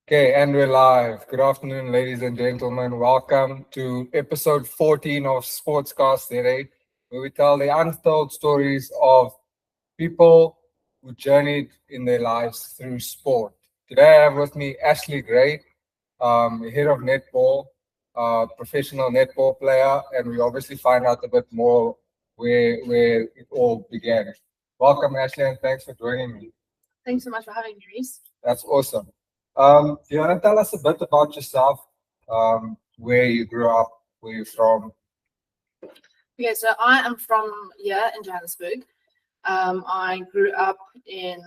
Okay, and we're live. Good afternoon, ladies and gentlemen. Welcome to episode 14 of Sportscast Today, where we tell the untold stories of people who journeyed in their lives through sport. Today, I have with me Ashleigh Gray, head of netball, professional netball player, and we obviously find out a bit more where it all began. Welcome, Ashleigh, and thanks for joining me. Thanks so much for having me, Reese. That's awesome. Do you want to tell us a bit about yourself, where you grew up, where you're from? Okay, so I am from here in Johannesburg. I grew up in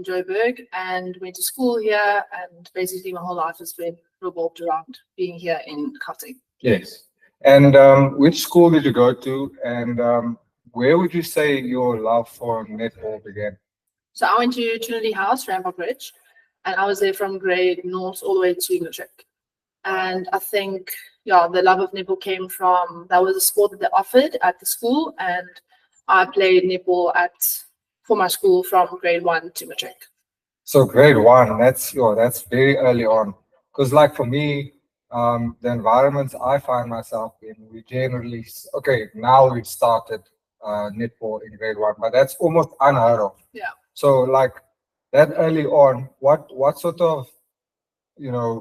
Joburg and went to school here, and basically my whole life has been revolved around being here in Gauteng. Yes. And which school did you go to, and where would you say your love for netball began? So I went to Trinity House, Rampart Ridge, and I was there from grade naught all the way to matric. And I think, the love of netball came from, that was a sport that they offered at the school, and I played netball for my school from grade 1 to matric. So grade 1, that's very early on. Because like for me, the environments I find myself in, we generally, now we've started netball in grade 1, but that's almost unheard of. Yeah. So like that early on, what sort of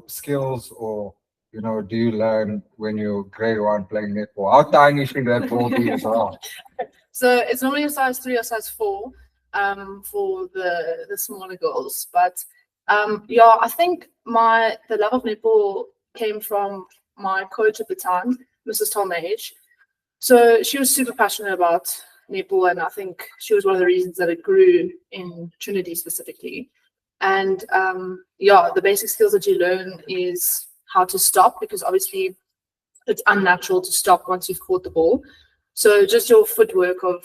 skills or do you learn when you're grade 1 playing netball? How tiny should that ball be as well? So it's normally a size 3 or size 4 for the smaller girls. But I think the love of netball came from my coach at the time, Mrs. Talmage. So she was super passionate about netball, and I think she was one of the reasons that it grew in Trinity specifically. And the basic skills that you learn is how to stop, because obviously it's unnatural to stop once you've caught the ball. So just your footwork of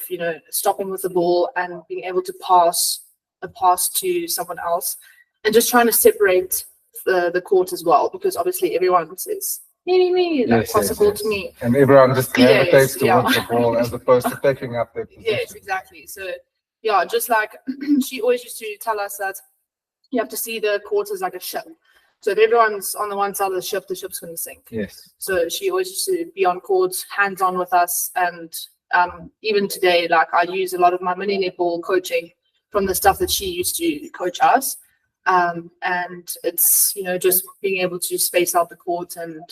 stopping with the ball and being able to pass a pass to someone else, and just trying to separate the court as well, because obviously everyone says me, like pass the ball to me. And everyone just gravitates towards the ball as opposed to picking up their position. Yes, exactly. So just like she always used to tell us that you have to see the court as like a ship. So if everyone's on the one side of the ship's going to sink. Yes. So she always used to be on court, hands-on with us. And even today, like I use a lot of my mini netball coaching from the stuff that she used to coach us. And it's, just being able to space out the court and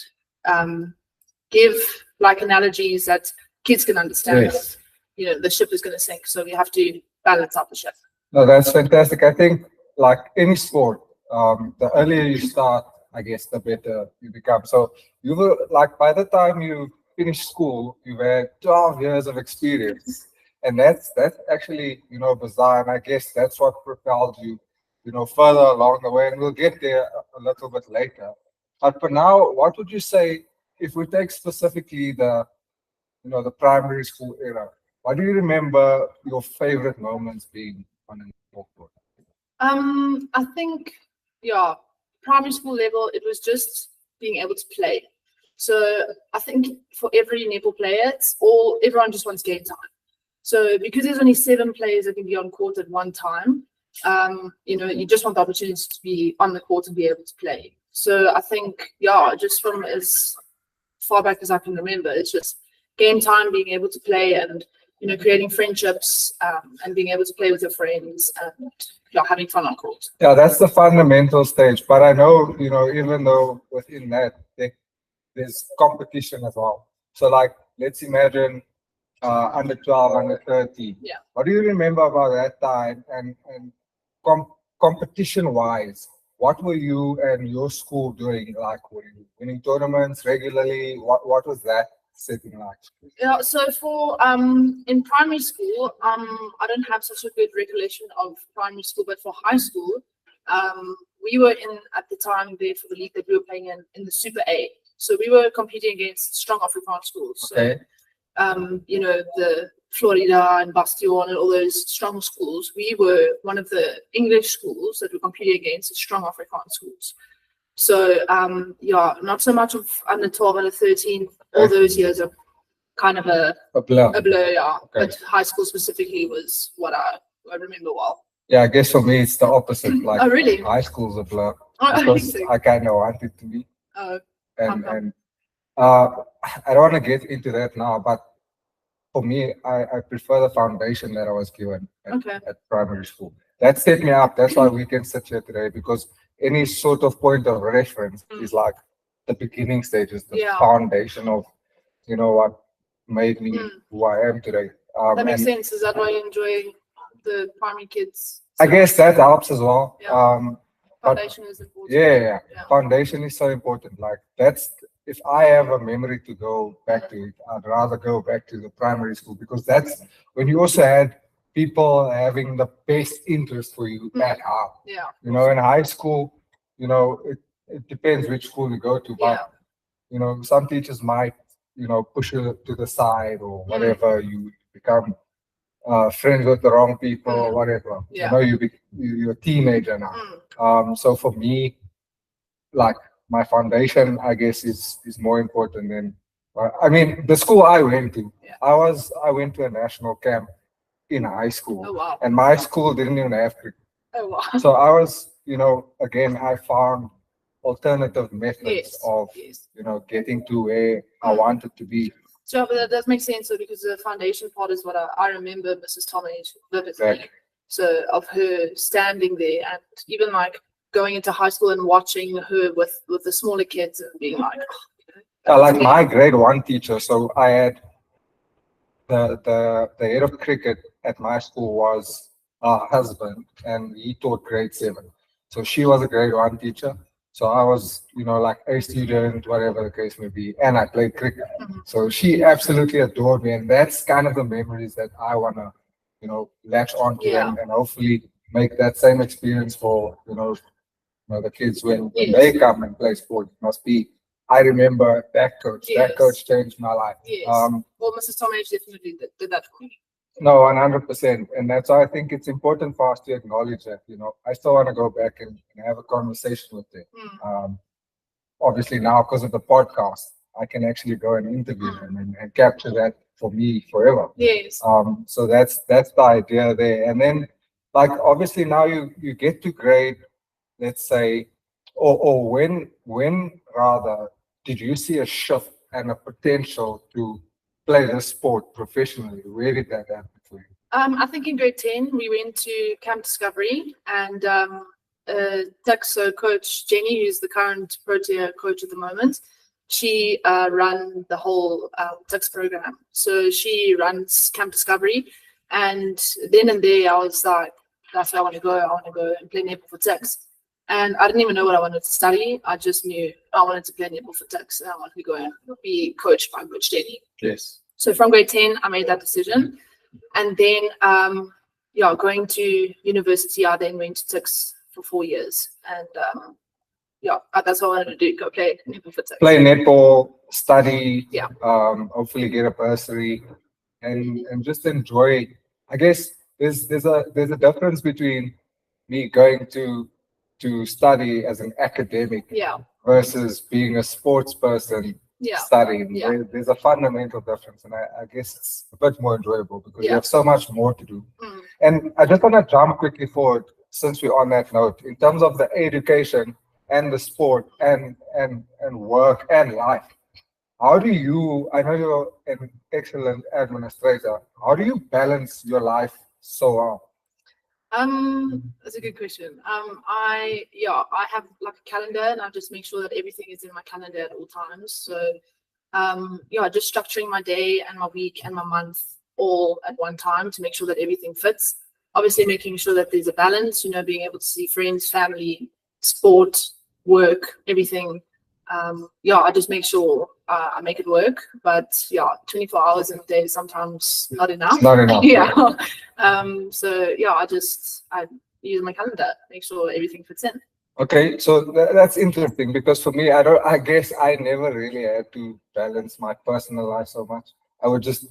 give like analogies that kids can understand. Yes. The ship is going to sink. So we have to balance out the ship. No, that's fantastic. I think like any sport, the earlier you start, I guess, the better you become. So you were like, by the time you finished school, you had 12 years of experience, and that's actually bizarre. And I guess that's what propelled you, further along the way. And we'll get there a little bit later. But for now, what would you say if we take specifically the primary school era? What do you remember your favorite moments being on a netball court? I think, primary school level, it was just being able to play. So I think for every netball player, everyone just wants game time. So because there's only 7 players that can be on court at one time, you just want the opportunity to be on the court and be able to play. So I think, just from as far back as I can remember, it's just game time, being able to play, and creating friendships, and being able to play with your friends, and having fun on court. Yeah, that's the fundamental stage. But I know, even though within that, there's competition as well. So like, let's imagine under 12, under 13. Yeah. What do you remember about that time? And competition-wise, what were you and your school doing? Like, were you winning tournaments regularly? What was that setting like? Yeah, so for in primary school, I don't have such a good recollection of primary school, but for high school, we were at the time there for the league that we were playing in the Super A. So we were competing against strong Afrikaans schools. Okay. So, the Florida and Bastion and all those strong schools. We were one of the English schools that were competing against strong Afrikaans schools. So, not so much of under 12, under 13. All those years are kind of a blur, yeah. Okay. But high school specifically was what I remember well. Yeah, I guess for me it's the opposite. Like, oh, really? High school's a blur. because I kind of wanted to be. Oh, And I don't want to get into that now, but for me, I prefer the foundation that I was given at primary school. That set me up. That's why we can sit here today, because any sort of point of reference is like the beginning stages, the foundation of, what made me who I am today. That makes sense. Is that why you enjoy the primary kids? I guess that helps as well. Yeah. Foundation is important. Yeah. Foundation is so important. Like if I have a memory to go back to it, I'd rather go back to the primary school, because that's when you also had people having the best interest for you at heart. Yeah. In high school, it depends which school you go to, but some teachers might, push you to the side or whatever. You become friends with the wrong people or whatever. Yeah. You're a teenager now. So for me, like, my foundation, I guess, is more important than. I mean, the school I went to, I went to a national camp in high school. Oh, wow. And my school didn't even have cricket. Oh, wow. So I was, again, I found alternative methods of, getting to where I wanted to be. So that does make sense, so because the foundation part is what I remember Mrs. Tomage vividly. Exactly. So of her standing there, and even like going into high school and watching her with the smaller kids and being like, like my grade 1 teacher. So I had the head of cricket at my school was her husband, and he taught grade 7. So she was a grade 1 teacher. So I was, like a student, whatever the case may be, and I played cricket. So she absolutely adored me, and that's kind of the memories that I want to, latch onto and hopefully make that same experience for, the kids when they come and play sport. It must be, I remember that coach. Yes. That coach changed my life. Yes. Well, Mrs. Tomage definitely did that for me. No, 100%. And that's why I think it's important for us to acknowledge that, I still want to go back and have a conversation with them. Obviously now, because of the podcast, I can actually go and interview them and capture that for me forever. Yes. So that's the idea there. And then, like, obviously now you get to grade, let's say, or when rather did you see a shift and a potential to play the sport professionally? Where did that happen for you? I think in grade 10 we went to Camp Discovery, and so Coach Jenny, who's the current Protea coach at the moment, she ran the whole TICS program. So she runs Camp Discovery, and then and there I was like, that's where I want to go. I want to go and play netball for TICS. And I didn't even know what I wanted to study. I just knew I wanted to play netball for TICS, and I wanted to go and be coached by Coach Jenny. Yes. So from grade 10, I made that decision. And then, going to university, I then went to TICS for 4 years. And, that's what I wanted to do, go play netball for TICS. Play netball, study, hopefully get a bursary, and just enjoy. I guess there's a difference between me going to study as an academic versus being a sports person studying. There's a fundamental difference, and I guess it's a bit more enjoyable because you have so much more to do. And I just want to jump quickly forward, since we're on that note, in terms of the education and the sport and work and life. How do you, I know you're an excellent administrator, how do you balance your life so well? That's a good question. I have like a calendar, and I just make sure that everything is in my calendar at all times. So just structuring my day and my week and my month all at one time to make sure that everything fits. Obviously making sure that there's a balance, being able to see friends, family, sport, work, everything. I just make sure I make it work, but 24 hours in a day is sometimes not enough. It's not enough. I use my calendar, make sure everything fits in. Okay, so that's interesting, because for me, I guess I never really had to balance my personal life so much. I would just,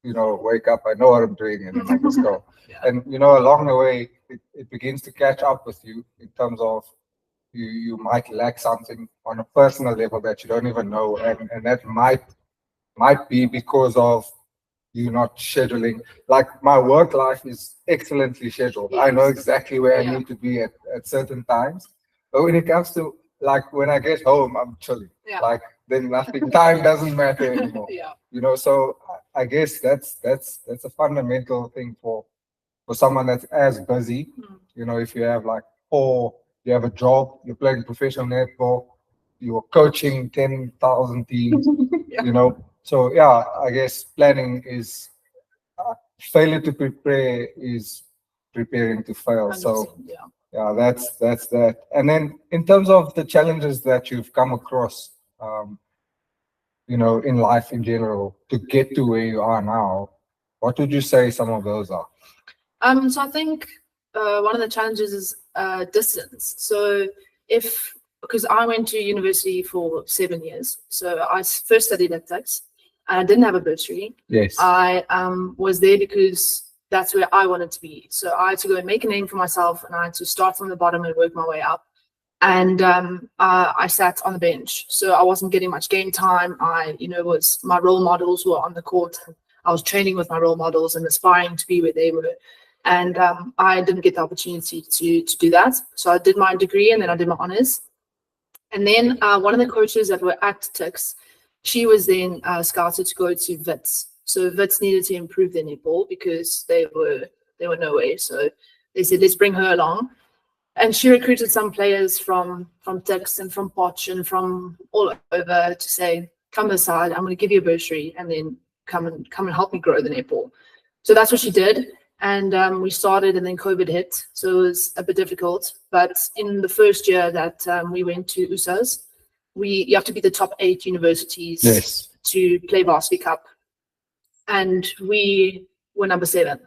wake up, I know what I'm doing, and then I just go. And, along the way, it begins to catch up with you in terms of you might lack something on a personal level that you don't even know, and that might be because of you not scheduling. Like, my work life is excellently scheduled. I know exactly where I need to be at certain times. But when it comes to like when I get home, I'm chilling. Yeah. Like then nothing, time doesn't matter anymore. Yeah. You know, so I guess that's a fundamental thing for someone that's as busy. You know, if you have like, or you have a job, you're playing professional netball, you're coaching 10,000 teams. Yeah. You know, so yeah, I guess planning is failure to prepare is preparing to fail. So 100%, yeah. yeah, that's that. And then in terms of the challenges that you've come across, you know, in life in general to get to where you are now, what would you say some of those are? So I think one of the challenges is distance. So because I went to university for 7 years, so I first studied ethics, and I didn't have a bursary. Yes. I was there because that's where I wanted to be. So I had to go and make a name for myself, and I had to start from the bottom and work my way up. And I sat on the bench, so I wasn't getting much game time. My role models were on the court. I was training with my role models and aspiring to be where they were. And I didn't get the opportunity to do that. So I did my degree and then I did my honors. And then one of the coaches that were at Tix, she was then scouted to go to Wits. So Wits needed to improve their netball because they were nowhere. So they said, let's bring her along. And she recruited some players from Tix and from Potch and from all over to say, come aside, I'm going to give you a bursary and then come and help me grow the netball. So that's what she did. And we started, and then COVID hit, so it was a bit difficult. But in the first year that we went to USA's, you have to be the top 8 universities Yes. to play Varsity Cup, and we were number 7.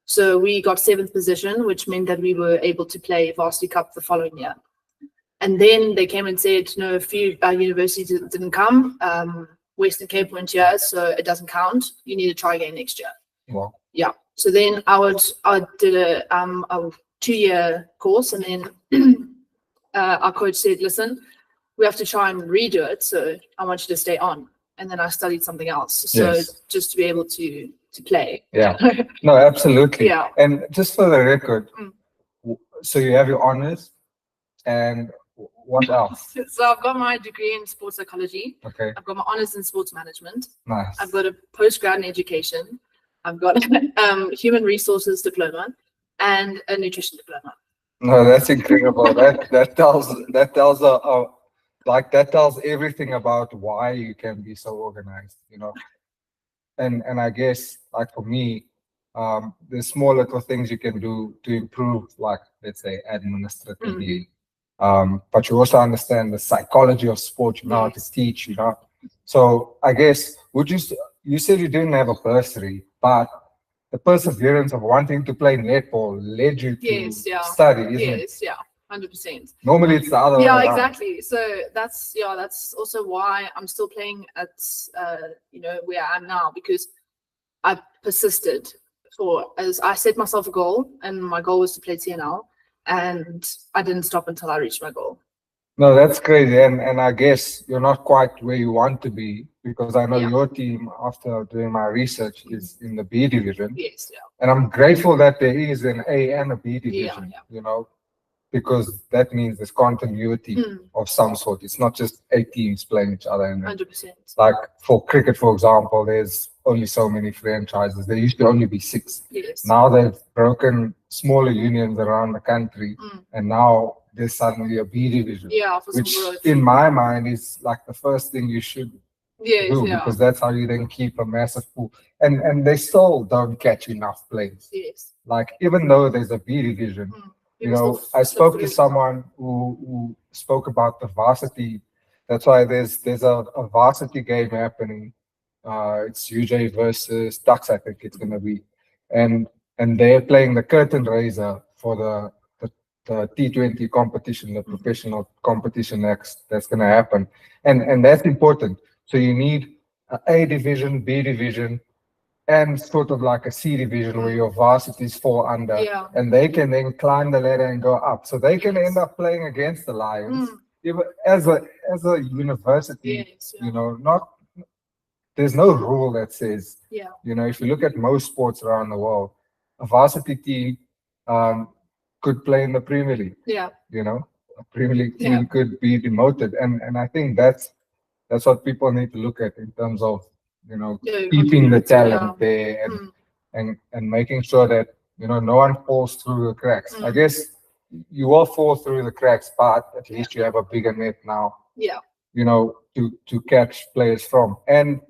So we got 7th position, which meant that we were able to play Varsity Cup the following year. And then they came and said, no, a few universities didn't come. Western Cape went here, so it doesn't count. You need to try again next year. Wow. Yeah. So then I did a 2-year course, and then our coach said, listen, we have to try and redo it. So I want you to stay on. And then I studied something else. So Yes. just to be able to play. Yeah. No, absolutely. Yeah. And just for the record, so you have your honors, and what else? So I've got my degree in sports psychology. Okay. I've got my honors in sports management. Nice. I've got a postgrad in education. I've got human resources diploma and a nutrition diploma. No, that's incredible. that tells everything about why you can be so organized, you know. And I guess like for me, there's small little things you can do to improve, like let's say administratively. But you also understand the psychology of sport, you know how to teach, you know. So I guess you said you didn't have a bursary, but the perseverance of wanting to play netball led you to study, isn't it? Yes, yeah, 100%. Normally it's the other way around. Exactly. So that's also why I'm still playing at where I am now, because I persisted as I set myself a goal, and my goal was to play TNL, and I didn't stop until I reached my goal. No, that's crazy. And I guess you're not quite where you want to be, because I know your team, after doing my research, is in the B division. Yes, yeah. And I'm grateful that there is an A and a B division, you know, because that means there's continuity of some sort. It's not just 8 teams playing each other. And 100%. like for cricket, for example, there's only so many franchises. There used to only be 6. Yes. Now they've broken smaller unions around the country, and now there's suddenly a B division, which in my mind is like the first thing you should do, because that's how you then keep a massive pool. And they still don't catch enough players. Yes. Like even though there's a B division, you know, I spoke to someone who spoke about the varsity. That's why there's a varsity game happening. It's UJ versus Ducks, I think it's gonna be, and they're playing the curtain raiser for the T20 competition, the professional competition that's going to happen. And that's important. So you need A division, B division, and sort of like a C division where your varsities fall under. And they can then climb the ladder and go up. So they can end up playing against the Lions. Even as a university, you know, there's no rule that says, you know, if you look at most sports around the world, a varsity team could play in the Premier League. You know, Premier League team could be demoted, and I think that's what people need to look at in terms of keeping the talent there and making sure that no one falls through the cracks. I guess you will fall through the cracks, but at least you have a bigger net now. Yeah. To catch players from. And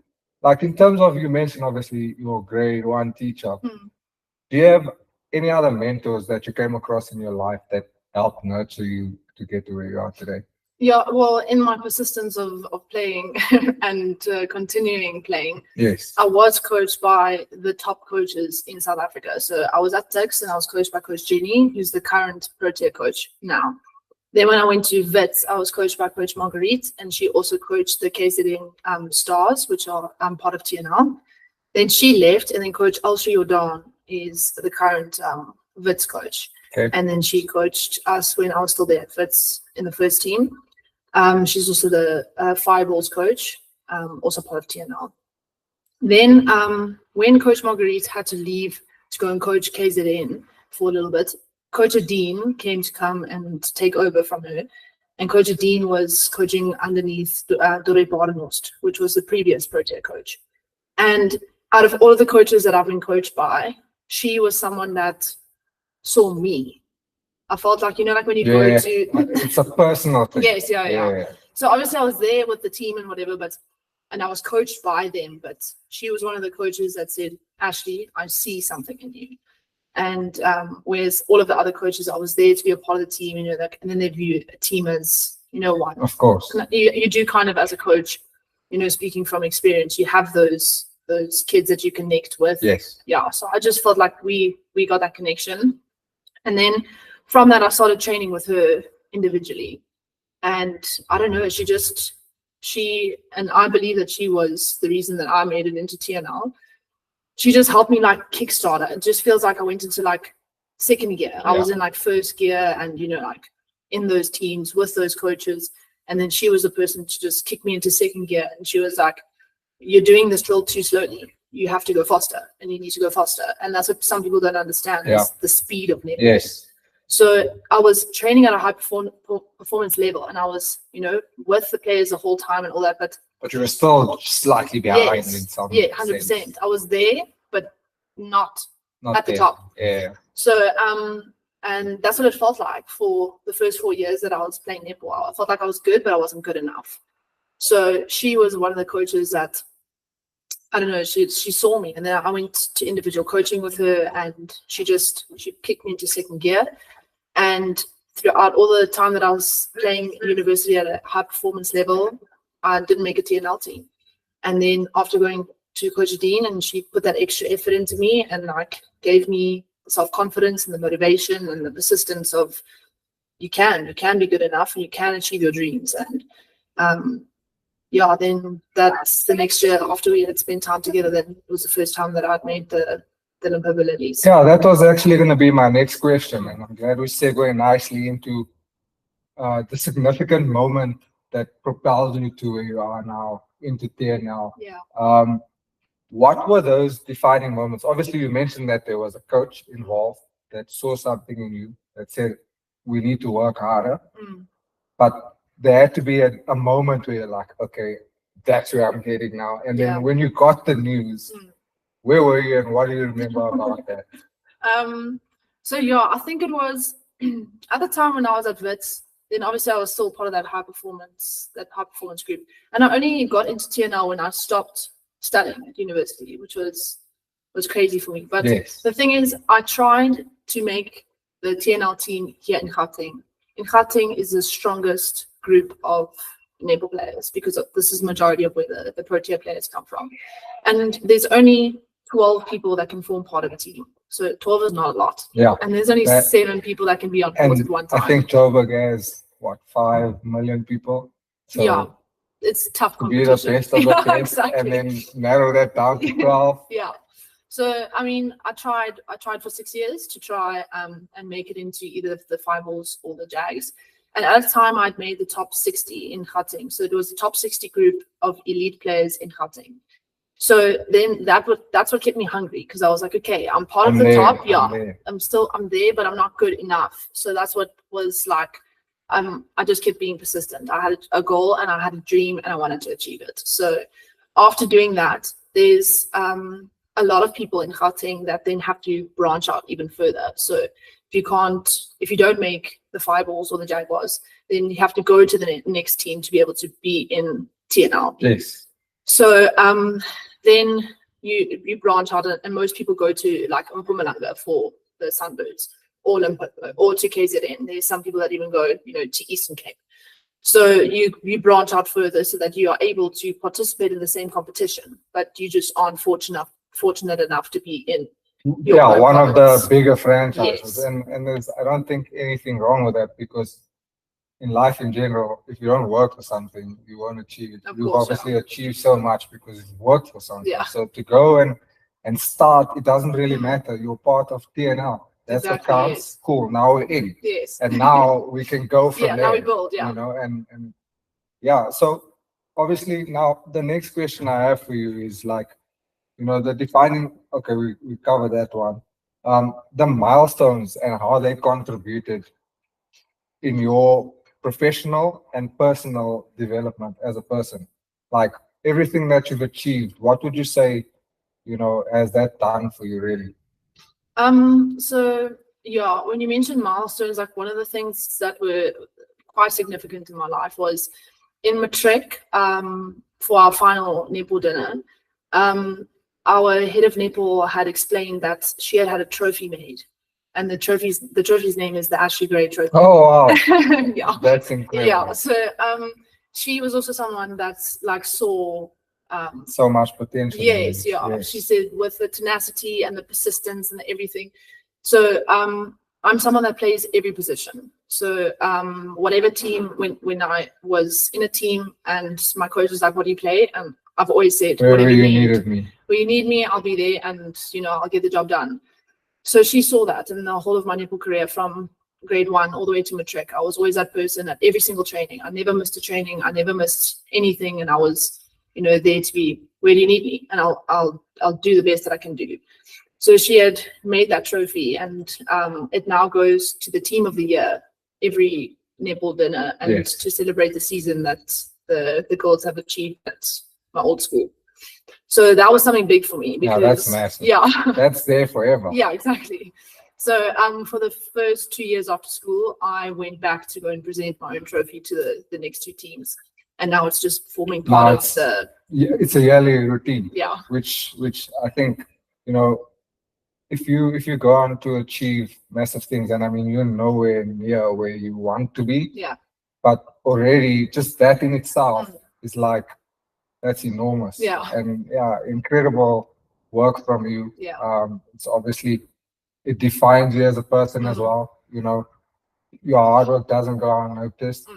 like in terms of, you mentioned obviously your grade 1 teacher. Do you have any other mentors that you came across in your life that helped nurture you to get to where you are today? Yeah, well, in my persistence of playing and continuing playing, yes, I was coached by the top coaches in South Africa. So I was at Tex and I was coached by Coach Jenny, who's the current Protea coach now. Then when I went to Wits, I was coached by Coach Marguerite, and she also coached the KZN Stars, which are part of TNL. Then she left, and then Coach Ashleigh Gray is the current Wits coach. Okay. And then she coached us when I was still there at Wits in the first team. She's also the Fireballs coach, also part of TNL. Then when Coach Marguerite had to leave to go and coach KZN for a little bit, Coach Dean came to come and take over from her. And Coach Dean was coaching underneath Dore Badenhorst, which was the previous Protea coach. And out of all of the coaches that I've been coached by, she was someone that saw me. I felt like, like when you go to... It's a personal thing. Yes, yeah. So obviously I was there with the team and whatever, and I was coached by them, but she was one of the coaches that said, Ashleigh, I see something in you. And whereas all of the other coaches, I was there to be a part of the team, and then they view a team as, one. Of course. You do kind of, as a coach, speaking from experience, you have those kids that you connect with. Yes. Yeah. So I just felt like we got that connection. And then from that, I started training with her individually. And I don't know, and I believe that she was the reason that I made it into TNL. She just helped me kickstart it. It just feels like I went into second gear. I was in first gear and, in those teams with those coaches. And then she was the person to just kick me into second gear. And she was like, you're doing this drill too slowly. You have to go faster and you need to go faster. And that's what some people don't understand is the speed of netball. Yes. So I was training at a high performance level, and I was, with the players the whole time and all that. But you were still slightly behind in some 100%. sense. I was there, but not at the there. top. Yeah. So, and that's what it felt like for the first 4 years that I was playing netball. I felt like I was good, but I wasn't good enough. So she was one of the coaches that, I don't know, she saw me, and then I went to individual coaching with her, and she kicked me into second gear. And throughout all the time that I was playing university at a high performance level, I didn't make a TNL team. And then after going to Coach Dean, and she put that extra effort into me and gave me self-confidence and the motivation and the persistence of you can be good enough and you can achieve your dreams. And then that's the next year after we had spent time together, then it was the first time that I'd made the Limpopo Lilies. Yeah, that was actually going to be my next question, and I'm glad we segue nicely into the significant moment that propelled you to where you are now, into TNL. Yeah. What were those defining moments? Obviously, you mentioned that there was a coach involved that saw something in you that said, we need to work harder. But there had to be a moment where you're like, okay, that's where I'm heading now. And then when you got the news, where were you and what do you remember about that? I think it was at the time when I was at Wits, then obviously I was still part of that high performance group. And I only got into TNL when I stopped studying at university, which was crazy for me. But the thing is, I tried to make the TNL team here in Gauteng. And Gauteng is the strongest group of netball players because this is the majority of where the Protea players come from. And there's only 12 people that can form part of a team. So 12 is not a lot. Yeah. And there's only 7 people that can be on court at one time. I think Joburg has, 5 million people? So it's tough to be competition. the best of the best, exactly. and then narrow that down to 12. Yeah. So, I tried for 6 years to try and make it into either the Fireballs or the Jags. And at the time, I'd made the top 60 in Gauteng. So it was the top 60 group of elite players in Gauteng. So then that's what kept me hungry, because I was like, okay, I'm of the top. Yeah, I'm there, but I'm not good enough. So that's what was I just kept being persistent. I had a goal and I had a dream and I wanted to achieve it. So after doing that, there's a lot of people in Gauteng that then have to branch out even further. So if you don't make the Fireballs or the Jaguars, then you have to go to the next team to be able to be in TNL. Yes. So then you branch out, and most people go to like Mpumalanga for the Sunbirds, or Limpopo, or to KZN. There's some people that even go, to Eastern Cape. So you branch out further so that you are able to participate in the same competition, but you just aren't fortunate enough to be in one of the bigger franchises. Yes. And I don't think anything wrong with that, because in life in general, if you don't work for something, you won't achieve it. You've obviously achieved so much because you've worked for something. Yeah. So to go and start, it doesn't really matter. You're part of TNL. That's what counts. Yes. Cool. Now we're in. Yes. And now we can go from there. Now we build, and yeah. So obviously now the next question I have for you is like, the defining, okay, we covered that one. The milestones and how they contributed in your professional and personal development as a person, like everything that you've achieved, what would you say, has that done for you really? So yeah, when you mentioned milestones, like one of the things that were quite significant in my life was in matric, for our final netball dinner, our head of netball had explained that she had a trophy made, and the trophy's name is the Ashleigh Gray trophy. Oh wow. Yeah, that's incredible. Yeah, so she was also someone that's like saw so much potential. Yes. She said with the tenacity and the persistence and everything. So I'm someone that plays every position. So whatever team, when I was in a team and my coach was like, what do you play? And I've always said, wherever you needed me. Where you need me, I'll be there, and I'll get the job done. So she saw that in the whole of my netball career, from grade 1 all the way to matric. I was always that person at every single training. I never missed a training. I never missed anything, and I was there to be, where do you need me? And I'll do the best that I can do. So she had made that trophy, and it now goes to the team of the year every netball dinner, and to celebrate the season that the girls have achieved at my old school. So that was something big for me, because that's massive. Yeah. That's there forever. Yeah, exactly. So for the first 2 years after school, I went back to go and present my own trophy to the next 2 teams. And now it's just forming part of the... Yeah, it's a yearly routine. Yeah. Which I think, if you go on to achieve massive things, and I mean, you're nowhere near where you want to be. Yeah. But already just that in itself is like, that's enormous. Yeah. And incredible work from you. Yeah. It's obviously, it defines you as a person as well. Your hard work doesn't go unnoticed.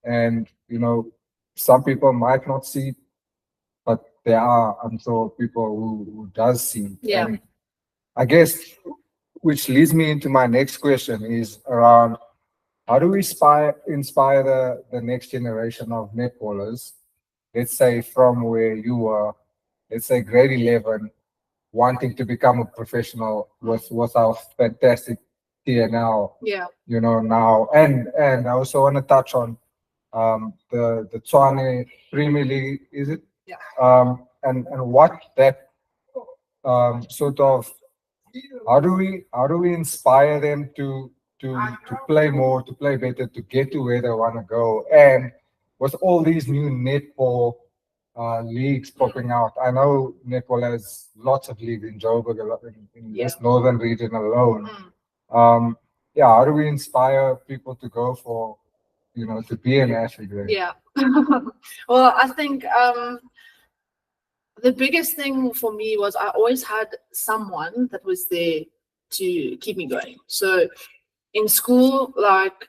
And, some people might not see, but there are, I'm sure, people who does see. Yeah. And I guess, which leads me into my next question, is around how do we inspire the next generation of netballers, let's say from where you were, let's say grade 11, wanting to become a professional with our fantastic TNL, now. And I also want to touch on the Tshwane Premier League, is it? Yeah. And what that sort of, how do we inspire them to play more, to play better, to get to where they want to go? And with all these new netball leagues popping out, I know netball has lots of leagues in Joburg, in this northern region alone. How do we inspire people to go for, to be an Ashleigh Gray? Yeah. Well, I think the biggest thing for me was I always had someone that was there to keep me going. So in school, like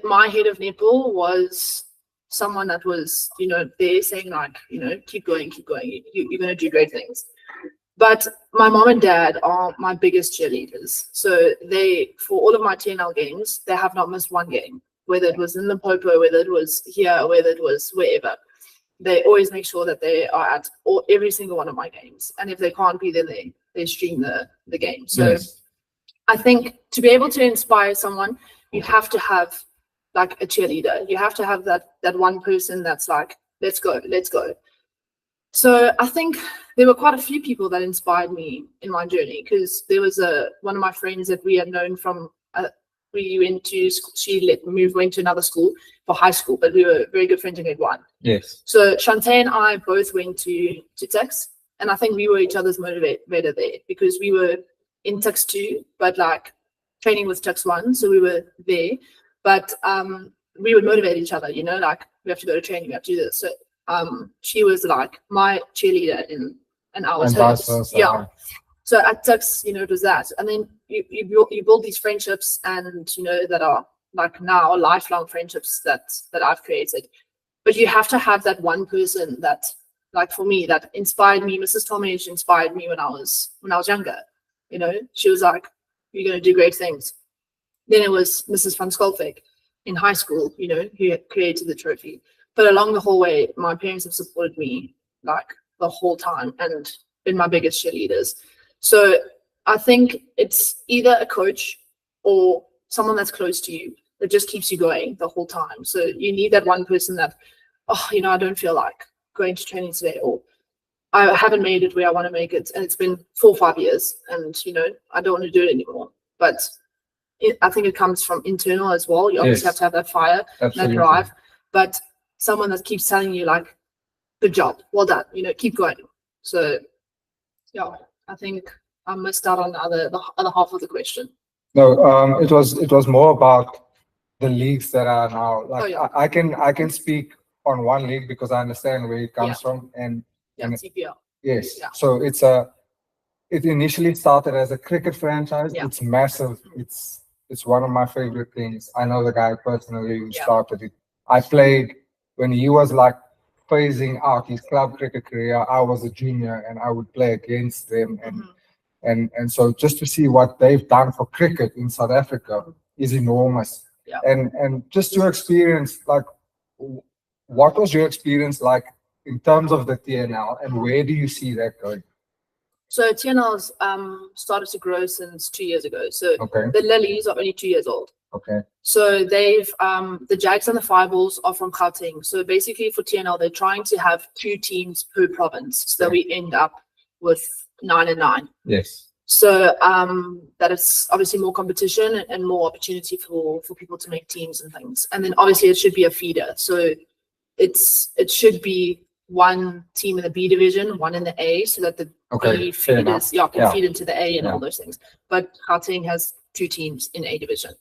my head of netball was someone that was, there saying like, keep going, you're going to do great things. But my mom and dad are my biggest cheerleaders. So for all of my TNL games, they have not missed one game, whether it was in Limpopo, whether it was here, whether it was wherever. They always make sure that they are at every single one of my games. And if they can't be there, they stream the game. So I think to be able to inspire someone, you have to have like a cheerleader. You have to have that one person that's like, let's go. So I think there were quite a few people that inspired me in my journey, because there was one of my friends that we had known from we went to went to another school for high school, but we were very good friends in grade 1. Yes. So Shantae and I both went to Tux, and I think we were each other's motivator there, because we were in Tux 2, but like training with Tux 1, so we were there, but we would motivate each other, you know, like we have to go to training, we have to do this. So she was like my cheerleader and I was hers. Yeah. So at Tux, you know, it was that. And then you build these friendships, and, you know, that are like now lifelong friendships that I've created. But you have to have that one person that, like for me, that inspired me. Mrs. Talmage inspired me when I was younger. You know, she was like, you're going to do great things. Then it was Mrs. Van Skolvik in high school, you know, who created the trophy. But along the whole way, my parents have supported me like the whole time and been my biggest cheerleaders. So I think it's either a coach or someone that's close to you that just keeps you going the whole time. So you need that one person that, oh, you know, I don't feel like going to training today, or I haven't made it where I want to make it, and it's been 4 or 5 years, and, you know, I don't want to do it anymore. But I think it comes from internal as well. You obviously have to have that fire, that drive, but someone that keeps telling you like, good job, well done, you know, keep going. So yeah, I think I missed out on the other half of the question. No, it was more about the leagues that are now like, I can speak on one league because I understand where it comes from, and TPL. Yes. Yeah. So it initially started as a cricket franchise. Yeah. It's massive. It's one of my favorite things. I know the guy personally who started it. I played when he was like phasing out his club cricket career. I was a junior and I would play against them, and so just to see what they've done for cricket in South Africa is enormous. Yeah. And just your experience, like, what was your experience like in terms of the TNL, and where do you see that going? So TNL's started to grow since 2 years ago. So the Lilies are only 2 years old. Okay. So they've the Jags and the Fireballs are from Gauteng. So basically for TNL, they're trying to have 2 teams per province, so that we end up with 9 and 9. Yes. So that is obviously more competition and more opportunity for people to make teams and things. And then obviously it should be a feeder. So it should be one team in the B division, one in the A, so that the B feeders can feed into the A and all those things. But Gauteng has 2 teams in A division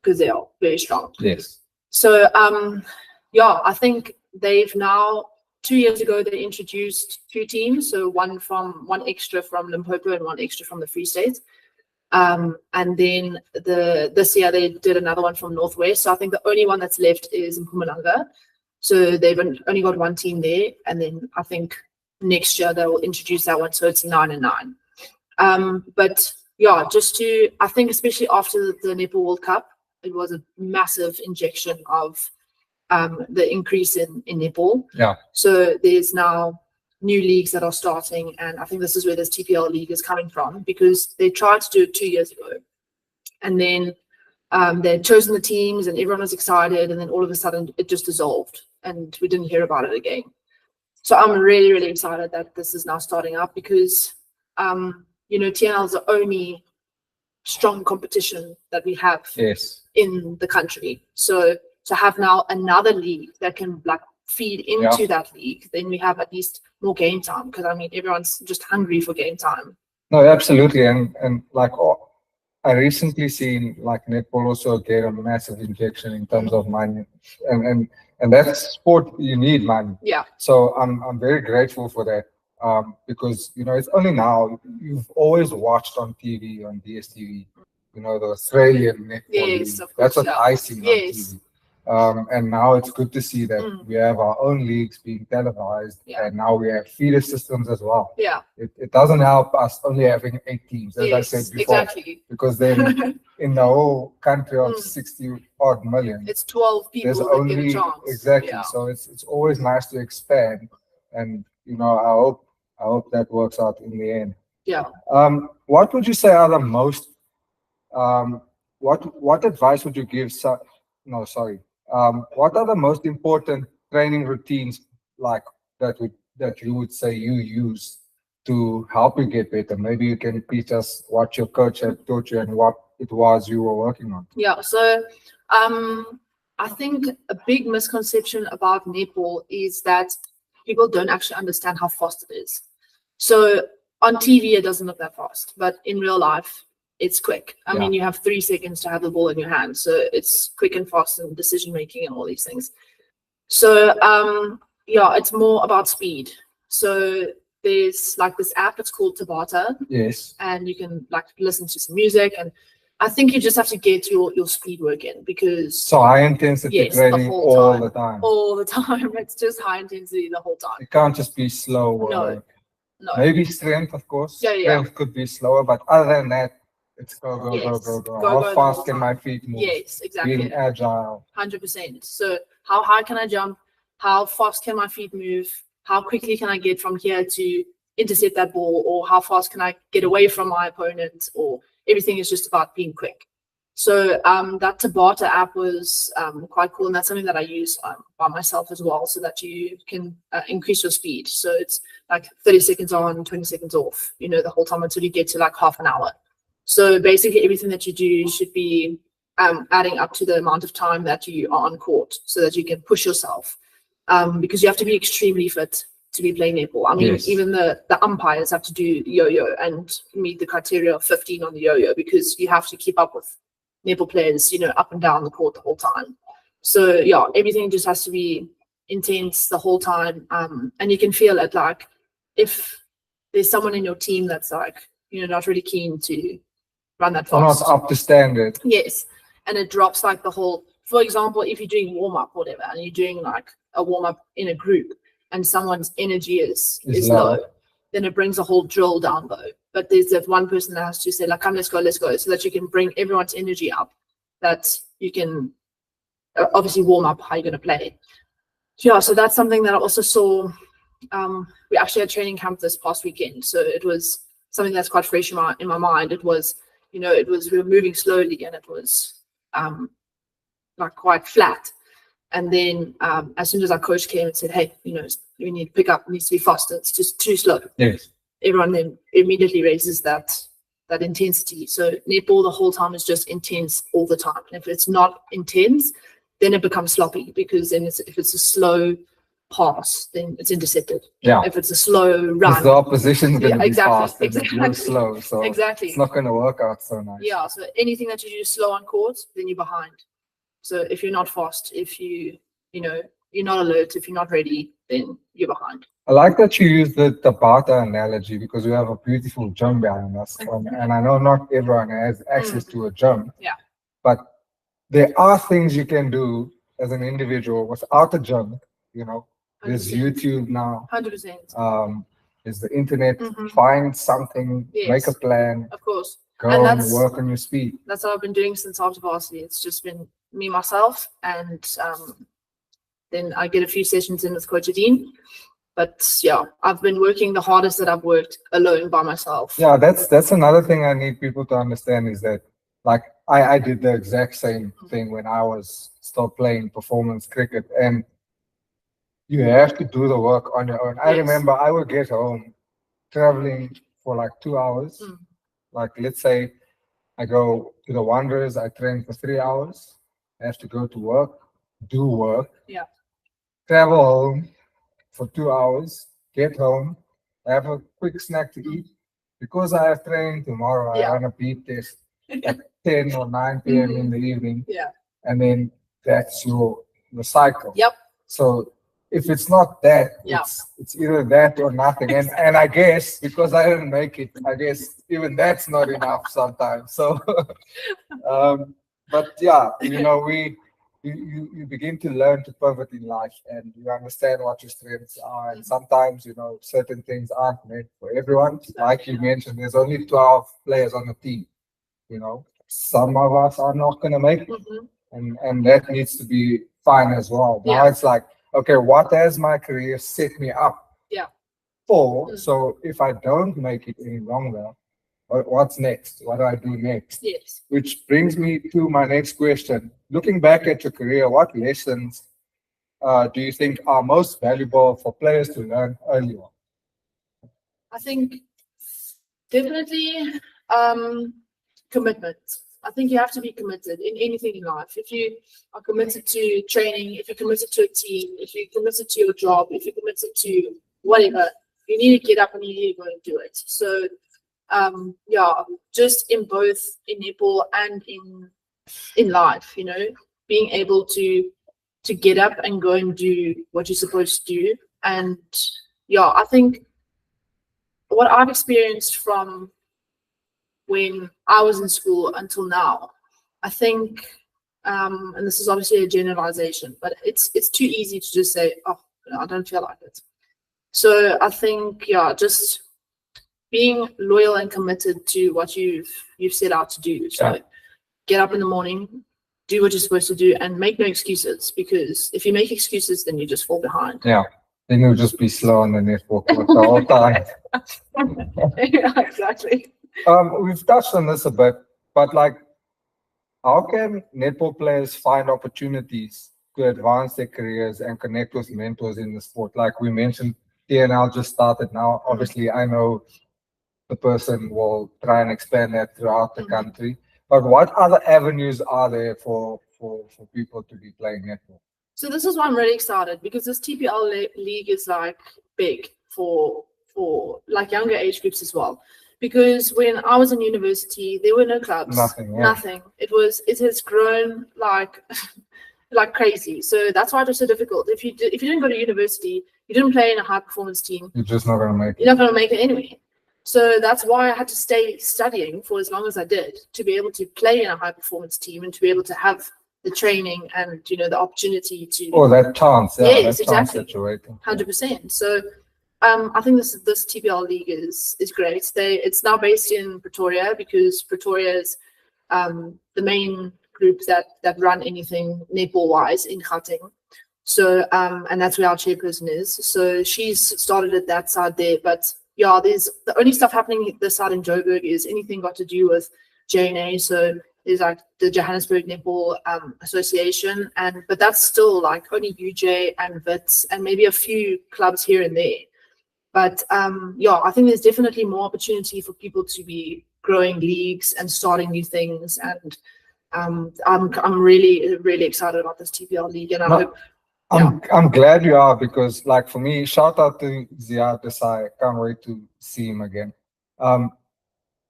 because they are very strong. Yes. So I think they've now 2 years ago they introduced 2 teams, so one extra from Limpopo and one extra from the Free State. And then this year they did another one from Northwest. So I think the only one that's left is Mpumalanga. So they've only got 1 team there, and then I think next year they will introduce that one, so it's 9 and 9. But yeah, I think especially after the Netball World Cup, it was a massive injection of the increase in netball. Yeah. So there's now new leagues that are starting, and I think this is where this TPL league is coming from, because they tried to do it 2 years ago, and then they'd chosen the teams and everyone was excited, and then all of a sudden it just dissolved and we didn't hear about it again. So I'm really, really excited that this is now starting up, because TNL is the only strong competition that we have in the country. So to have now another league that can like feed into that league, then we have at least more game time, because I mean everyone's just hungry for game time. No, absolutely. And like I recently seen like netball also get a massive injection in terms of money, and that's sport, you need money. Yeah. So I'm very grateful for that, because it's only now. You've always watched on TV, on DSTV, the Australian netball league. That's what I see on TV. And now it's good to see that we have our own leagues being televised, and now we have feeder systems as well. Yeah. It doesn't help us only having 8 teams, as I said before, because then in the whole country of 60-odd million, it's 12 people. There's only get a chance. Exactly. Yeah. So it's always nice to expand, and I hope that works out in the end. Yeah. What would you say are the most what advice would you give? No, sorry. what are the most important training routines like that you would say you use to help you get better? Maybe you can teach us what your coach had taught you and what it was you were working on. Yeah, so I think a big misconception about netball is that people don't actually understand how fast it is. So on TV, it doesn't look that fast, but in real life, it's quick. I mean, you have 3 seconds to have the ball in your hand, so it's quick and fast and decision making and all these things. So yeah, it's more about speed. So there's like this app, it's called Tabata. Yes. And you can like listen to some music, and I think you just have to get your speed work in, because so high intensity training all the time. All the time. It's just high intensity the whole time. It can't just be slow. Or No. Maybe strength, of course. Yeah. Strength could be slower, but other than that, it's go. How fast can my feet move? Yes, exactly. Being agile. 100%. So how high can I jump? How fast can my feet move? How quickly can I get from here to intercept that ball? Or how fast can I get away from my opponent? Or everything is just about being quick. So that Tabata app was quite cool, and that's something that I use by myself as well, so that you can increase your speed. So it's like 30 seconds on, 20 seconds off, the whole time until you get to like half an hour. So basically everything that you do should be adding up to the amount of time that you are on court, so that you can push yourself, because you have to be extremely fit to be playing netball. I mean, even the umpires have to do yo-yo and meet the criteria of 15 on the yo-yo, because you have to keep up with netball players, up and down the court the whole time. So yeah, everything just has to be intense the whole time. And you can feel it, like if there's someone in your team that's like, not really keen to run that fast. Not up to standard. Yes. And it drops like the whole, for example, if you're doing warm-up or whatever, and you're doing like a warm-up in a group and someone's energy is low, then it brings the whole drill down low. But there's that one person that has to say, like, come, let's go, so that you can bring everyone's energy up, that you can obviously warm up how you're going to play. Yeah, so that's something that I also saw. We actually had training camp this past weekend, so it was something that's quite fresh in my mind. It was, we were moving slowly, and it was like quite flat. And then as soon as our coach came and said, hey, you need to pick up, it needs to be faster, it's just too slow. Yes. Everyone then immediately raises that intensity. So netball the whole time is just intense all the time. And if it's not intense, then it becomes sloppy, because then if it's a slow pass, then it's intercepted. Yeah. If it's a slow run, the opposition's going to be fast and exactly. slow. So exactly. It's not going to work out so nice. Yeah. So anything that you do slow on court, then you're behind. So if you're not fast, if you're not alert, if you're not ready, then you're behind. I like that you use the Tabata analogy, because we have a beautiful gym behind us. And I know not everyone has access to a gym. Yeah. But there are things you can do as an individual without a gym. There's 100%. YouTube now. 100%. There's the internet. Find something, make a plan. Of course. Go and work on your speed. That's what I've been doing since after varsity. It's just been me, myself, and then I get a few sessions in with Coach Adine. But yeah, I've been working the hardest that I've worked alone by myself. Yeah, that's another thing I need people to understand, is that like I did the exact same thing when I was still playing performance cricket, and you have to do the work on your own. I remember I would get home traveling for like 2 hours. Like, let's say I go to the Wanderers, I train for 3 hours. I have to go to work, do work, travel home for 2 hours, get home, have a quick snack to eat. Because I have training tomorrow, I run a beat test at 10 or 9 p.m. in the evening. Yeah. And then that's your cycle. Yep. So if it's not that, it's either that or nothing. And I guess because I didn't make it, I guess even that's not enough sometimes. So, but yeah, you begin to learn to pivot in life, and you understand what your strengths are. And sometimes, certain things aren't meant for everyone. Like you mentioned, there's only 12 players on the team. Some of us are not going to make it. And that needs to be fine as well. Now it's like, okay, what has my career set me up for? So if I don't make it any longer, what's next? What do I do next? Yes. Which brings me to my next question. Looking back at your career, what lessons do you think are most valuable for players to learn early on? I think definitely commitment. I think you have to be committed in anything in life. If you are committed to training, if you're committed to a team, if you're committed to your job, if you're committed to whatever, you need to get up and you need to go and do it. So yeah, just in both in netball and in life, you know, being able to get up and go and do what you're supposed to do. And yeah, I think what I've experienced from when I was in school until now, I think, and this is obviously a generalization, but it's too easy to just say, oh, no, I don't feel like it. So I think, yeah, just being loyal and committed to what you've set out to do. So get up in the morning, do what you're supposed to do, and make no excuses, because if you make excuses, then you just fall behind. Yeah, then you'll just be slow on the netball court the whole time. Yeah, exactly. We've touched on this a bit, but like, how can netball players find opportunities to advance their careers and connect with mentors in the sport? Like we mentioned, TNL just started now. Obviously, I know the person will try and expand that throughout the country. But what other avenues are there for people to be playing netball? So this is why I'm really excited, because this TPL league is like big for like younger age groups as well. Because when I was in university, there were no clubs. Nothing. It has grown like like crazy. So that's why it was so difficult. If you didn't go to university, you didn't play in a high performance team, you're just not gonna make it. You're not gonna make it anyway. So that's why I had to stay studying for as long as I did, to be able to play in a high performance team and to be able to have the training and, you know, the opportunity to. Oh, that chance. Yeah, yes, that exactly. 100%. So I think this TPL league is great. It's now based in Pretoria, because Pretoria is the main group that run anything netball wise in Gauteng. So and that's where our chairperson is. So she's started at that side there. But yeah, there's the only stuff happening this side in Joburg is anything got to do with JNA. So there's like the Johannesburg Netball Association, but that's still like only UJ and WITS and maybe a few clubs here and there. But yeah, I think there's definitely more opportunity for people to be growing leagues and starting new things. And I'm really, really excited about this TPL league. And I hope. I'm glad you are, because like for me, shout out to Ziad Desai. Can't wait to see him again.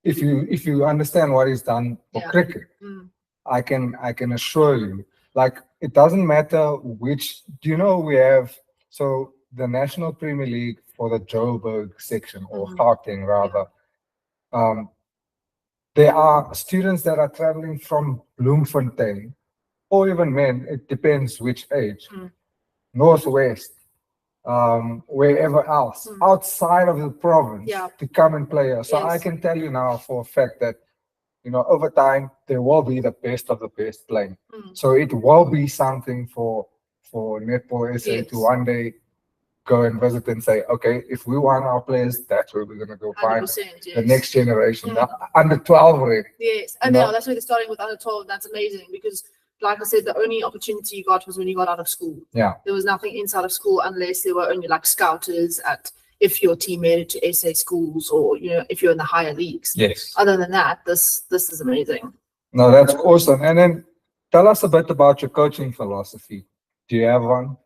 If you understand what he's done for cricket, I can assure you, like, it doesn't matter which. Do you know we have the National Premier League for the Joburg section, or Gauteng rather. There are students that are traveling from Bloemfontein, or even men. It depends which age. Northwest, wherever else, outside of the province, to come and play us. So I can tell you now for a fact that, you know, over time, there will be the best of the best playing. So it will be something for Netball SA to one day go and visit and say, okay, if we want our players, that's where we're going to go find the next generation, the under 12 already. Yes, and yeah, that's where they're starting with under 12. That's amazing, because like I said, the only opportunity you got was when you got out of school. Yeah. There was nothing inside of school unless there were only like scouters if your team made it to SA schools, or, you know, if you're in the higher leagues. Yes. Other than that, this is amazing. No, that's awesome. And then tell us a bit about your coaching philosophy. Do you have one?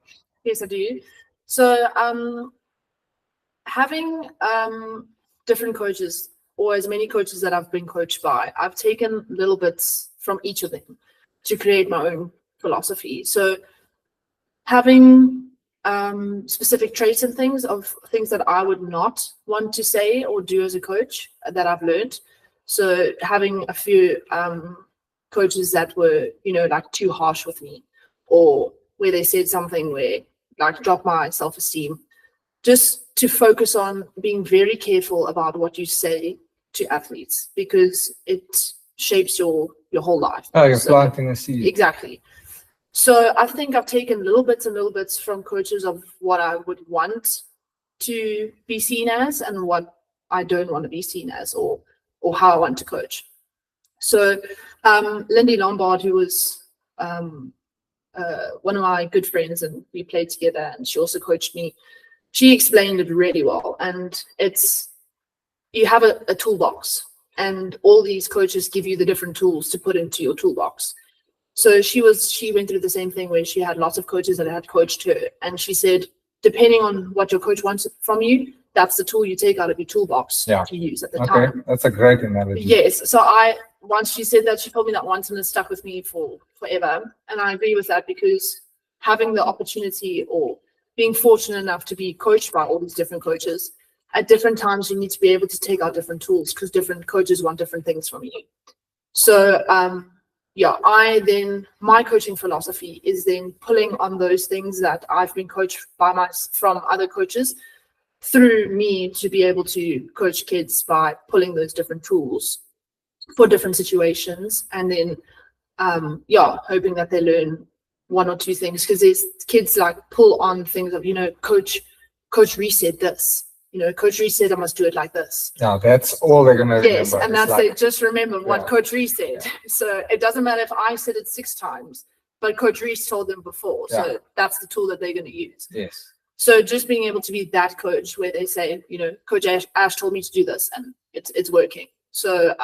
Yes, I do. So having different coaches, or as many coaches that I've been coached by, I've taken little bits from each of them to create my own philosophy. So having specific traits and things that I would not want to say or do as a coach that I've learned. So having a few coaches that were, you know, like too harsh with me, or where they said something where like dropped my self-esteem, just to focus on being very careful about what you say to athletes, because it shapes your whole life. Oh, you're planting a seed. Exactly. So I think I've taken little bits from coaches of what I would want to be seen as and what I don't want to be seen as, or or how I want to coach. So Lindy Lombard, who was one of my good friends, and we played together, and she also coached me, she explained it really well. And it's, you have a toolbox, and all these coaches give you the different tools to put into your toolbox. So she went through the same thing where she had lots of coaches that had coached her, and she said, depending on what your coach wants from you, that's the tool you take out of your toolbox to use at the time. That's a great analogy. Yes. So once she said that, she told me that once, and it stuck with me for forever. And I agree with that, because having the opportunity or being fortunate enough to be coached by all these different coaches, at different times you need to be able to take out different tools, because different coaches want different things from you. So my coaching philosophy is then pulling on those things that I've been coached from other coaches through me to be able to coach kids by pulling those different tools for different situations, and then hoping that they learn one or two things, because there's kids like pull on things of, coach Reese said this, Coach Reese said I must do it like this. Yeah, that's all they're gonna remember. Yes, and that's like, just remember what Coach Reese said. Yeah. So it doesn't matter if I said it 6 times, but Coach Reese told them before. So that's the tool that they're going to use. Yes. So just being able to be that coach where they say, Coach Ash told me to do this, and it's working. So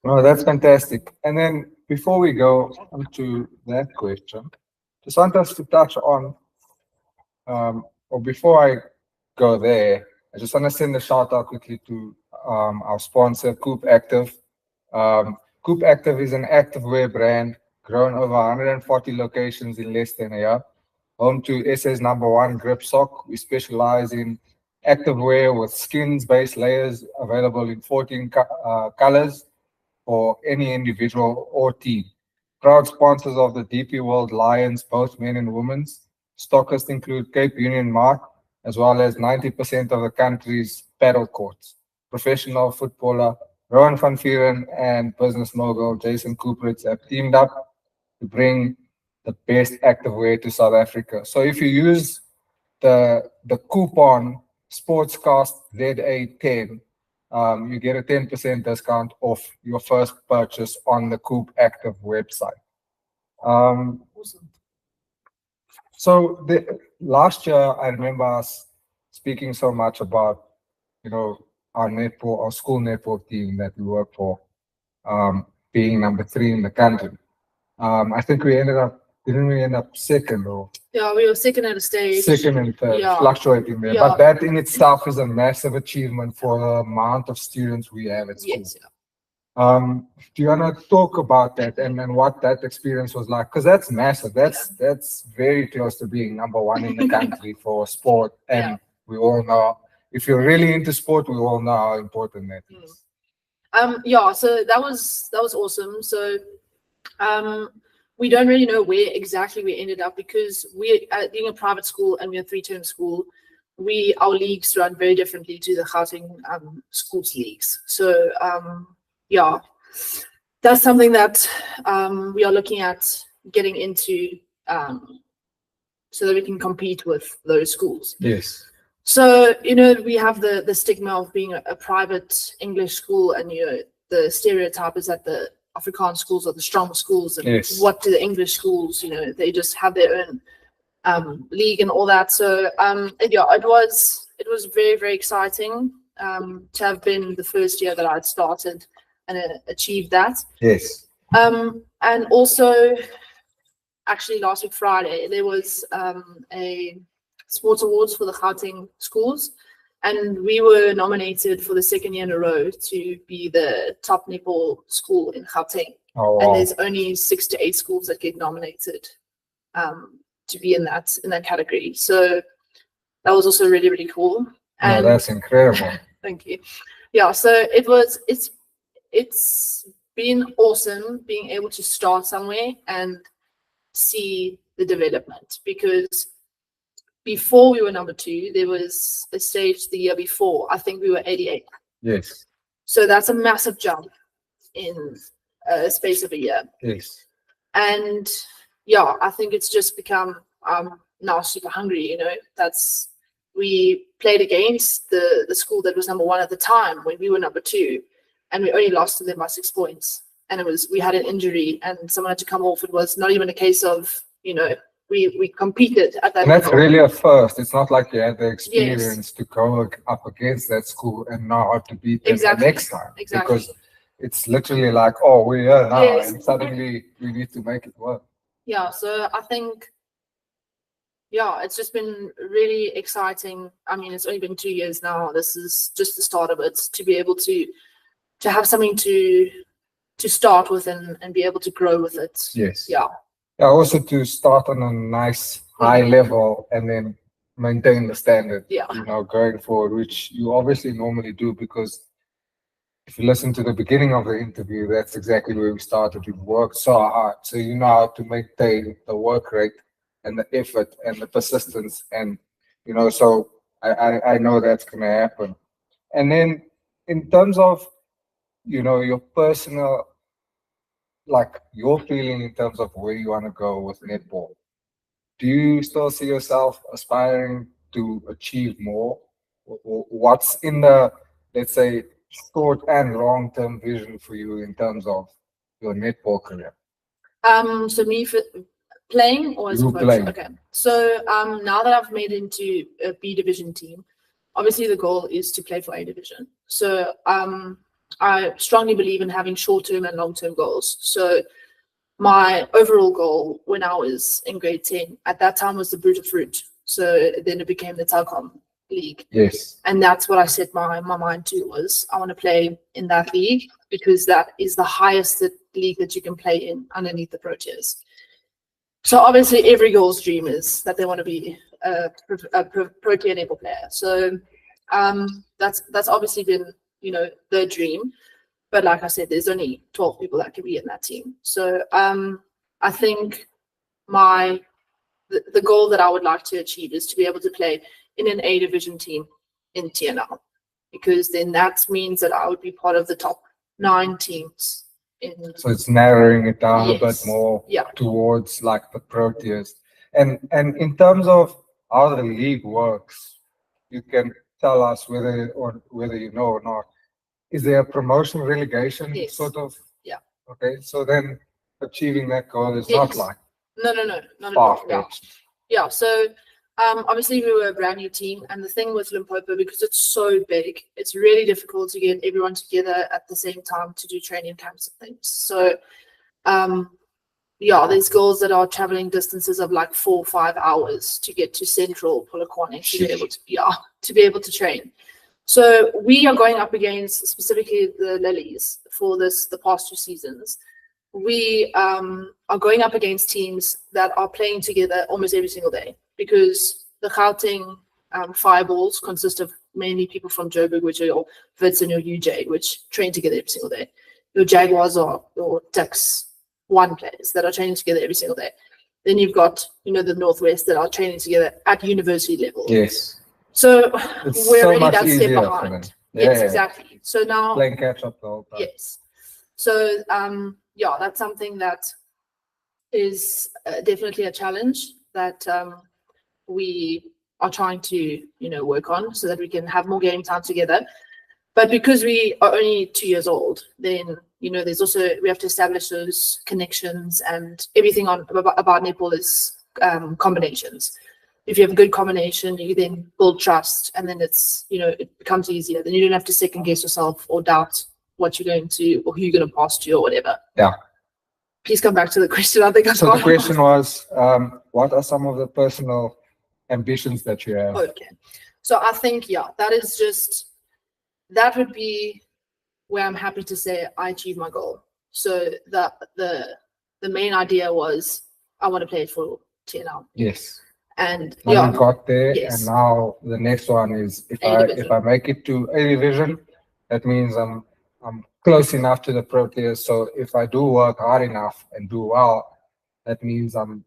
No, that's fantastic. And then before we go on to that question, just want us to touch on, or before I go there, I just want to send a shout out quickly to our sponsor, Coop Active. Coop Active is an activewear brand grown over 140 locations in less than a year. Home to SA's #1 grip sock. We specialize in activewear with skins-based layers available in 14 colors for any individual or team. Proud sponsors of the DP World Lions, both men and women's. Stockists include Cape Union Mark, as well as 90% of the country's paddle courts. Professional footballer Rowan van Vieren and business mogul Jason Cooperitz have teamed up to bring the best activewear to South Africa. So if you use the coupon SportsCastZA10, you get a 10% discount off your first purchase on the Coop Active website. Awesome. So last year, I remember us speaking so much about, our school netball team that we work for, being #3 in the country. I think didn't we end up second, or? Yeah, we were second at a stage. Second and third, fluctuating there. Yeah. But that in itself is a massive achievement for the amount of students we have at school. Yes, do you want to talk about that and what that experience was like? Because that's massive. That's very close to being #1 in the country for sport. And we all know, if you're really into sport, we all know how important that is. So that was awesome. So we don't really know where exactly we ended up, because we, being a private school and we're a 3-term school, our leagues run very differently to the Gauteng schools leagues. So that's something that we are looking at getting into, so that we can compete with those schools. Yes. So we have the stigma of being a private English school, and the stereotype is that the Afrikaans schools are the strong schools, and what do the English schools, they just have their own league and all that. So it was very, very exciting to have been the first year that I'd started and achieved that. Yes. And also, actually last week Friday, there was a sports awards for the Gauteng schools, and we were nominated for the 2nd year in a row to be the top netball school in Gauteng. Oh, wow. And there's only 6 to 8 schools that get nominated to be in that category. So that was also really, really cool. And that's incredible. Thank you. Yeah, so it's been awesome being able to start somewhere and see the development, because before we were #2, there was a stage the year before, I think we were 88. Yes. So that's a massive jump in a space of a year. Yes. And I think it's just become now super hungry, that's we played against the school that was number 1 at the time when we were number 2, and we only lost to them by 6 points. And we had an injury and someone had to come off. It was not even a case of, we competed at that And that's level. really a first. It's not like you had the experience Yes. to go up against that school and know how to beat them Exactly. the next time. Exactly. Because it's literally like, oh, we're here now, Yes. and suddenly we need to make it work. Yeah, so I think, it's just been really exciting. I mean, it's only been 2 years now. This is just the start of it, to be able to have something to start with and be able to grow with it. Yes. Yeah. Yeah, also to start on a nice high level and then maintain the standard, Yeah. going forward, which you obviously normally do, because if you listen to the beginning of the interview, that's exactly where we started. We've worked so hard, so you know how to maintain the work rate and the effort and the persistence, and so I know that's gonna happen. And then in terms of your personal, like your feeling in terms of where you want to go with netball, do you still see yourself aspiring to achieve more? Or what's in the, let's say, short and long-term vision for you in terms of your netball career? So me playing or as a You coach? playing. Okay. So now that I've made it into a B division team, obviously the goal is to play for A division. So I strongly believe in having short-term and long-term goals. So my overall goal when I was in grade 10 at that time was the Bruta Fruit. So then it became the Telkom League. Yes. And that's what I set my mind to, was I want to play in that league, because that is the highest league that you can play in underneath the Proteas. So obviously every girl's dream is that they want to be a Protea netball player. So that's obviously been, their dream. But like I said, there's only 12 people that can be in that team. So I think the goal that I would like to achieve is to be able to play in an A division team in TNL, because then that means that I would be part of the top 9 teams. So it's narrowing it down Yes. a bit more Yeah. towards like the Proteas. And in terms of how the league works, you can tell us whether you know or not. Is there a promotion relegation Yes. sort of? Yeah. Okay, so then achieving that goal is Yes. not like No, not at all. Yeah. far-fetched. Yeah, so obviously we were a brand new team, and the thing with Limpopo, because it's so big, it's really difficult to get everyone together at the same time to do training camps and things. So there's girls that are traveling distances of like 4 or 5 hours to get to Central Polokwane to be able to train. So we are going up against specifically the Lilies for the past 2 seasons. We are going up against teams that are playing together almost every single day, because the Gauteng Fireballs consist of mainly people from Joburg, which are your Wits and your UJ, which train together every single day. Your Jaguars are your Tuks 1 players that are training together every single day. Then you've got, the Northwest that are training together at university level. Yes. So It's we're so already much that step easier for behind. them. Yes, Yeah. exactly. So now Playing catch up the whole time. yes. So that's something that is definitely a challenge that we are trying to work on, so that we can have more game time together. But because we are only 2 years old, then there's also, we have to establish those connections, and everything about netball is combinations. If you have a good combination, you then build trust, and then it's it becomes easier. Then you don't have to second guess yourself or doubt what you're going to, or who you're going to pass to, or whatever. Yeah. Please come back to the question. I think So the question was, what are some of the personal ambitions that you have? Okay. So I think, that would be where I'm happy to say I achieved my goal. So the main idea was I want to play for TNL. Yes. And You got there, yes. and now the next one is if I make it to A division, that means I'm close enough to the Proteas. So if I do work hard enough and do well, that means I'm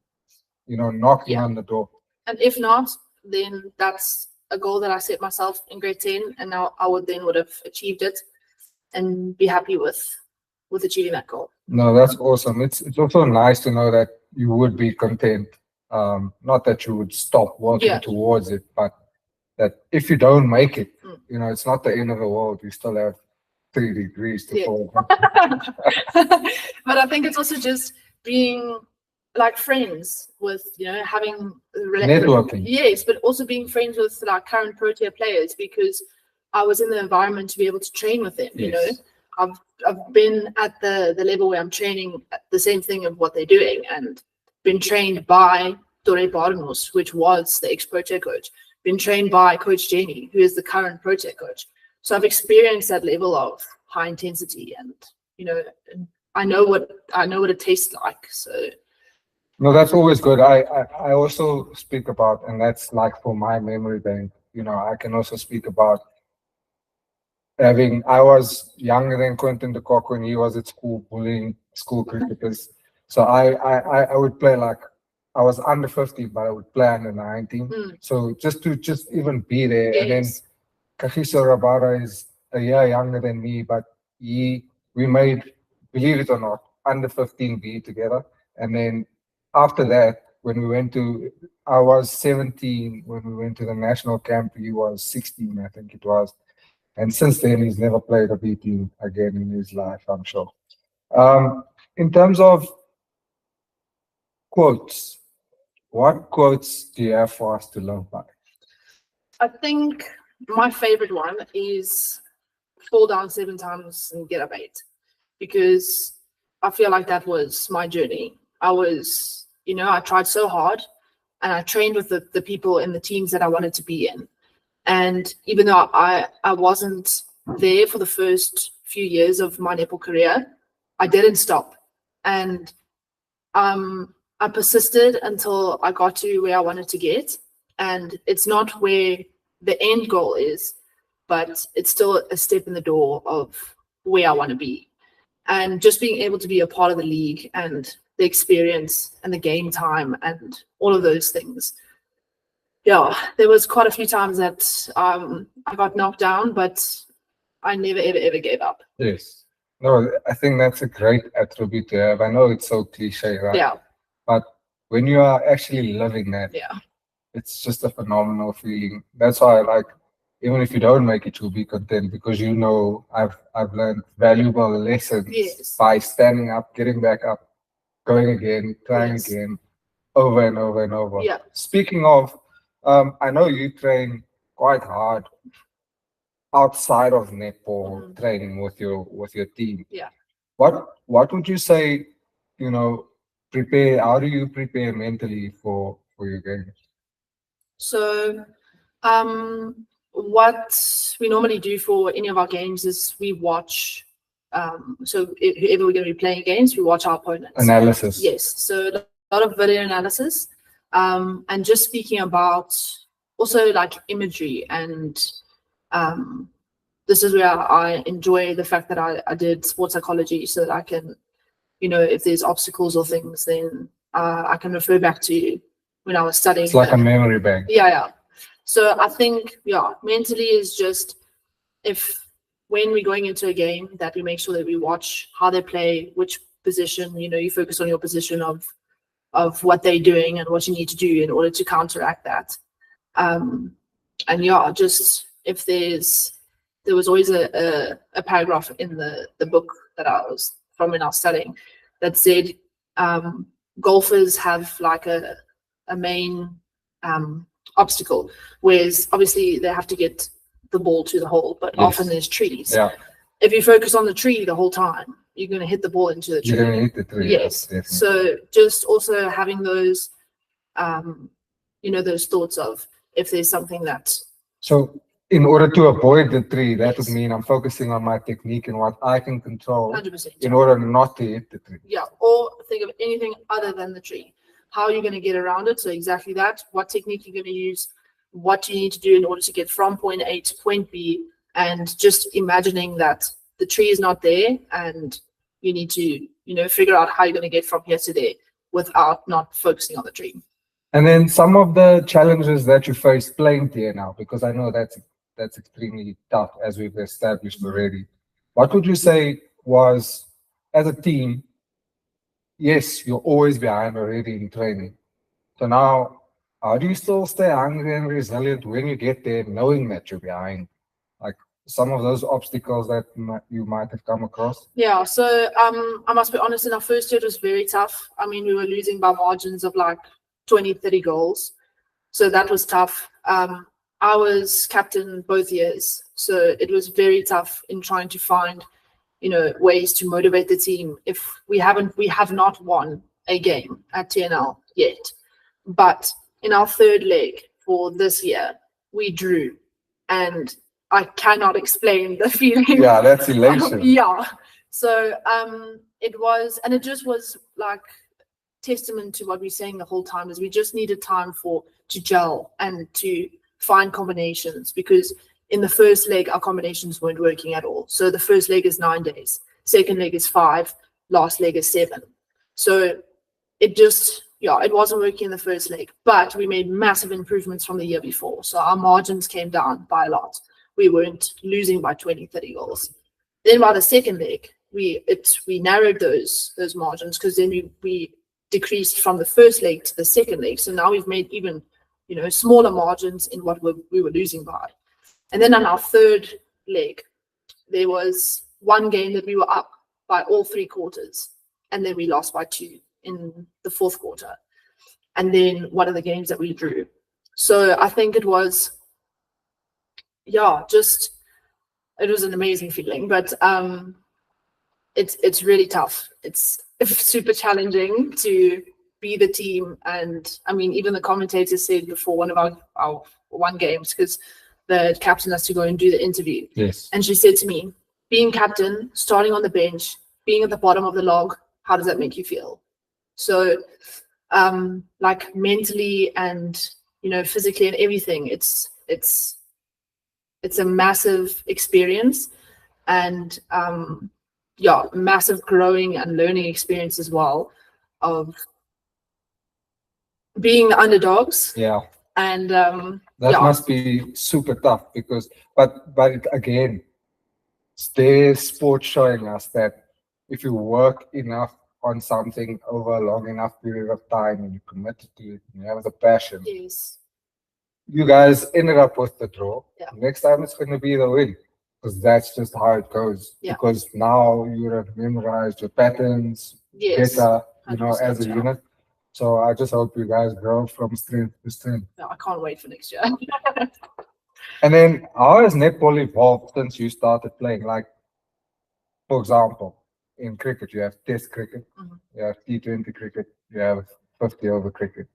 knocking on the door. And if not, then that's a goal that I set myself in grade 10, and now I would have achieved it and be happy with achieving that goal. No, that's awesome. It's also nice to know that you would be content. Not that you would stop working towards it, but that if you don't make it, you know, it's not the end of the world. You still have 3 degrees to fall. But I think it's also just being like friends with, you know, having networking. Yes, but also being friends with like current Protea players, because I was in the environment to be able to train with them. You know, I've been at the level where I'm training the same thing of what they're doing, and been trained by Dore Barnos, which was the ex-Protea coach, been trained by Coach Jenny, who is the current Protea coach. So I've experienced that level of high intensity, and you know, I know what it tastes like. So no, that's always good. I also speak about, and that's like for my memory bank, you know, I can also speak about I was younger than Quentin de Kock when he was at school bullying school cricketers. So I would play like, I was under 15, but I would play under 19. So just to even be there. Yes. And then Kagiso Rabara is a year younger than me, but we made, believe it or not, under 15 B together. And then after that, I was 17 when we went to the national camp. He was 16, I think it was. And since then, he's never played a B team again in his life, I'm sure. In terms of quotes, what quotes do you have for us to live by? I think my favorite one is fall down 7 times and get up 8, because I feel like that was my journey. I was, you know, I tried so hard, and I trained with the people in the teams that I wanted to be in. And even though I wasn't there for the first few years of my netball career, I didn't stop. And I persisted until I got to where I wanted to get. And it's not where the end goal is, but it's still a step in the door of where I want to be. And just being able to be a part of the league and the experience and the game time and all of those things. Yeah, there was quite a few times that I got knocked down, but I never, ever gave up. Yes. No, I think that's a great attribute to have. I know it's so cliche, right? Yeah. But when you are actually living that, it's just a phenomenal feeling. That's why I like, even if you don't make it, you'll be content, because you know I've learned valuable lessons by standing up, getting back up, going again, trying again, over and over and over. Yeah. Speaking of, I know you train quite hard outside of netball training with your team. Yeah. What would you say, you know, how do you prepare mentally for your games? So what we normally do for any of our games is we watch, so whoever we're going to be playing against, we watch our opponents. Analysis. Yes. So a lot of video analysis, and just speaking about also like imagery, and this is where I enjoy the fact that I did sports psychology, so that I can, you know, if there's obstacles or things, then I can refer back to when I was studying. It's like a memory bank. Yeah. So I think, mentally is just, when we're going into a game, that we make sure that we watch how they play, which position, you know, you focus on your position of what they're doing and what you need to do in order to counteract that. And just if there was always a paragraph in the book that I was from when I was studying that said golfers have like a main obstacle, whereas obviously they have to get the ball to the hole, but often there's trees. Yeah. If you focus on the tree the whole time, you're going to hit the ball into the tree. You're going to hit the tree. Yes. So just also having those, those thoughts of if there's something that. So in order to avoid the tree, that would mean I'm focusing on my technique and what I can control 100%. in order not to hit the tree. Yeah. Or think of anything other than the tree. How are you going to get around it? So exactly that. What technique you're going to use, what you need to do in order to get from point A to point B, and just imagining that the tree is not there and you need to, figure out how you're going to get from here to there without not focusing on the tree. And then some of the challenges that you face playing here now, because I know that's extremely tough, as we've established already. What would you say was, as a team, yes, you're always behind already in training. So now how do you still stay hungry and resilient when you get there, knowing that you're behind? Like some of those obstacles that you might have come across. Yeah, so I must be honest, in our first year it was very tough. I mean, we were losing by margins of like 20, 30 goals. So that was tough. I was captain both years, so it was very tough in trying to find, ways to motivate the team. If we have not won a game at TNL yet, but in our third leg for this year, we drew, and I cannot explain the feeling. Yeah, that's elation. Yeah. So it just was like testament to what we're saying the whole time, is we just needed time to gel and to find combinations, because in the first leg our combinations weren't working at all. So the first leg is 9 days, second leg is 5, last leg is 7. So it wasn't working in the first leg, but we made massive improvements from the year before. So our margins came down by a lot. We weren't losing by 20, 30 goals. Then by the second leg, we narrowed those margins, because then we decreased from the first leg to the second leg. So now we've made even smaller margins in what we were losing by. And then on our third leg, there was one game that we were up by all 3 quarters, and then we lost by 2 in the 4th quarter, and then one of the games that we drew. So I think it was, it was an amazing feeling, but it's really tough. It's super challenging to be the team. And I mean, even the commentators said before one of our one games, because the captain has to go and do the interview. Yes. And she said to me, being captain, starting on the bench, being at the bottom of the log, how does that make you feel? So like mentally and physically and everything, it's a massive experience, and massive growing and learning experience as well, of being the underdogs. Yeah. And that must be super tough, because but again, there's sport showing us that if you work enough on something over a long enough period of time and you're committed to it and you have the passion, yes, you guys ended up with the draw. Yeah. Next time it's going to be the win, because that's just how it goes. Yeah. Because now you have memorized your patterns better, as a unit. So I just hope you guys grow from strength to strength. I can't wait for next year. And then how has netball evolved since you started playing? Like, for example, in cricket, you have Test cricket, you have T20 cricket, you have 50-over cricket.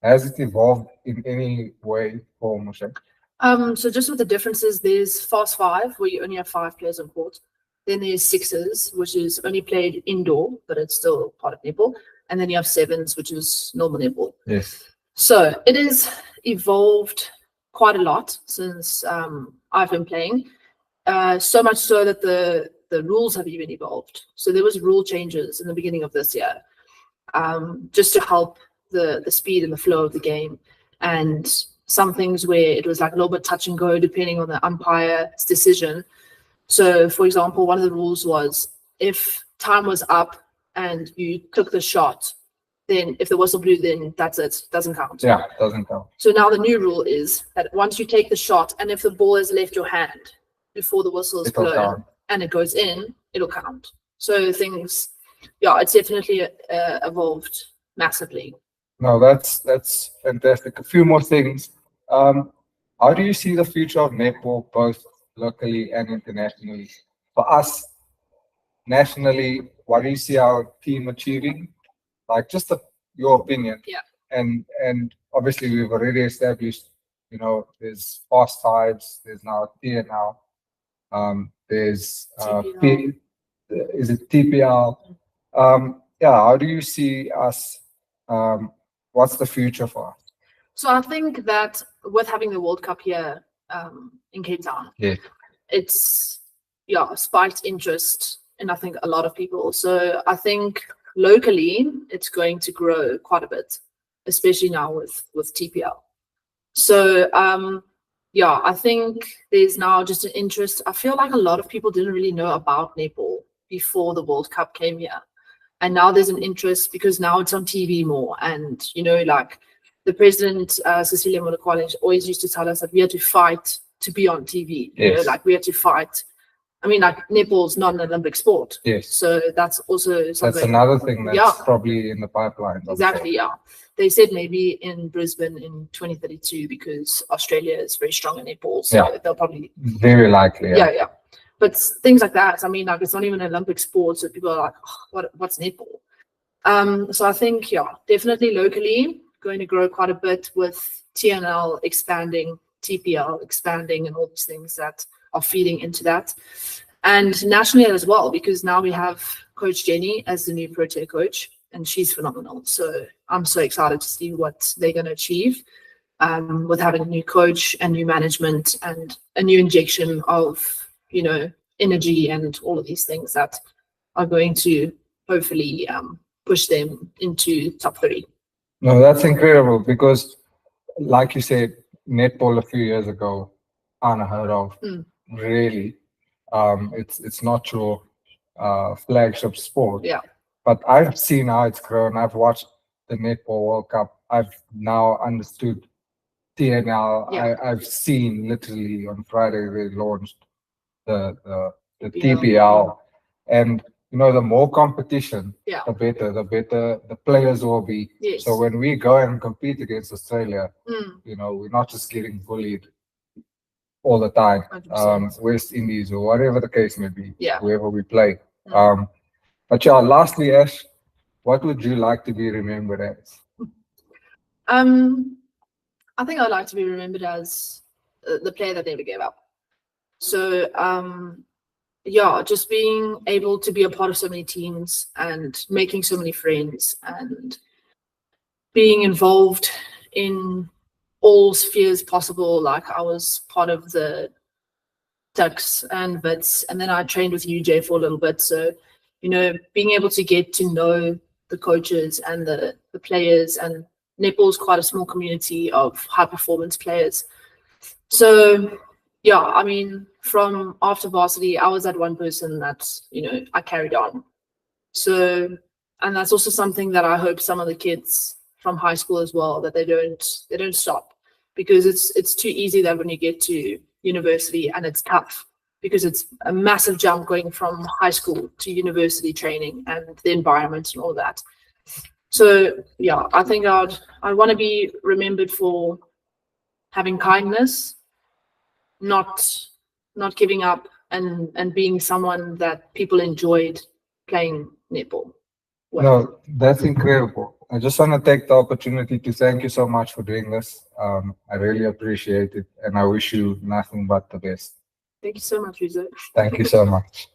Has it evolved in any way, form, or shape? So just with the differences, there's Fast 5, where you only have 5 players on court. Then there's 6s, which is only played indoor, but it's still part of netball. And then you have 7s, which is normal netball. Yes. So it has evolved quite a lot since I've been playing. So much so that the rules have even evolved. So there was rule changes in the beginning of this year, just to help the speed and the flow of the game, and some things where it was like a little bit touch and go depending on the umpire's decision. So for example, one of the rules was if time was up and you took the shot, then if the whistle blew, then that's it, doesn't count. Yeah, it doesn't count. So now the new rule is that once you take the shot and if the ball has left your hand before the whistle is blown and it goes in, it'll count. So things, it's definitely evolved massively. No, that's fantastic. A few more things. How do you see the future of netball, both locally and internationally? For us, nationally, what do you see our team achieving? Like, just your opinion. Yeah. And obviously, we've already established, there's Fast Fives, there's now TNL, there's is it TPL? How do you see us? What's the future for us? So I think that with having the World Cup here in Cape Town, it's spiked interest in I think a lot of people. So I think locally it's going to grow quite a bit, especially now with TPL. So I think there's now just an interest. I feel like a lot of people didn't really know about netball before the World Cup came here. And now there's an interest because now it's on TV more, and the president, Cecilia Molokwane, always used to tell us that we had to fight to be on TV. You know, Yes. like we had to fight. I mean, like netball's not an Olympic sport. Yes. So that's also something. That's another thing that's probably in the pipeline. Exactly, yeah. They said maybe in Brisbane in 2032 because Australia is very strong in netball. So they'll probably. Very likely. Yeah. But things like that, I mean, like it's not even an Olympic sport. So people are like, oh, what's netball? So I think, definitely locally going to grow quite a bit with TNL expanding, TPL expanding, and all these things that are feeding into that. And nationally as well, because now we have Coach Jenny as the new Protea coach, and she's phenomenal. So I'm so excited to see what they're going to achieve with having a new coach and new management and a new injection of, energy and all of these things that are going to hopefully push them into top 3. No, that's incredible because, like you said, netball a few years ago, unheard of. Really, it's not your flagship sport. Yeah. But I've seen how it's grown. I've watched the Netball World Cup. I've now understood TNL. Yeah. I've seen literally on Friday they launched the TPL, and the more competition, the better the players will be. Yes. So when we go and compete against Australia, we're not just getting bullied all the time. 100%. West Indies or whatever the case may be, whoever we play. But lastly, Ash, what would you like to be remembered as? I think I'd like to be remembered as the player that never gave up. So, just being able to be a part of so many teams and making so many friends and being involved in all spheres possible. Like I was part of the Tucks and Bits, and then I trained with UJ for a little bit. So, being able to get to know the coaches and the players, and netball is quite a small community of high performance players. So, I mean, from after varsity, I was that one person that, I carried on. So, and that's also something that I hope some of the kids from high school as well, that they don't stop, because it's too easy that when you get to university and it's tough, because it's a massive jump going from high school to university training and the environment and all that. So I think I want to be remembered for having kindness, not giving up, and being someone that people enjoyed playing netball with. No, that's incredible. I just want to take the opportunity to thank you so much for doing this. I really appreciate it, and I wish you nothing but the best. Thank you so much, Rizo. Thank you so much.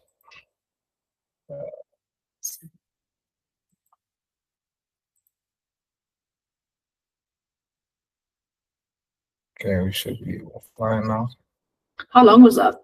Okay, we should be offline now. How long was that?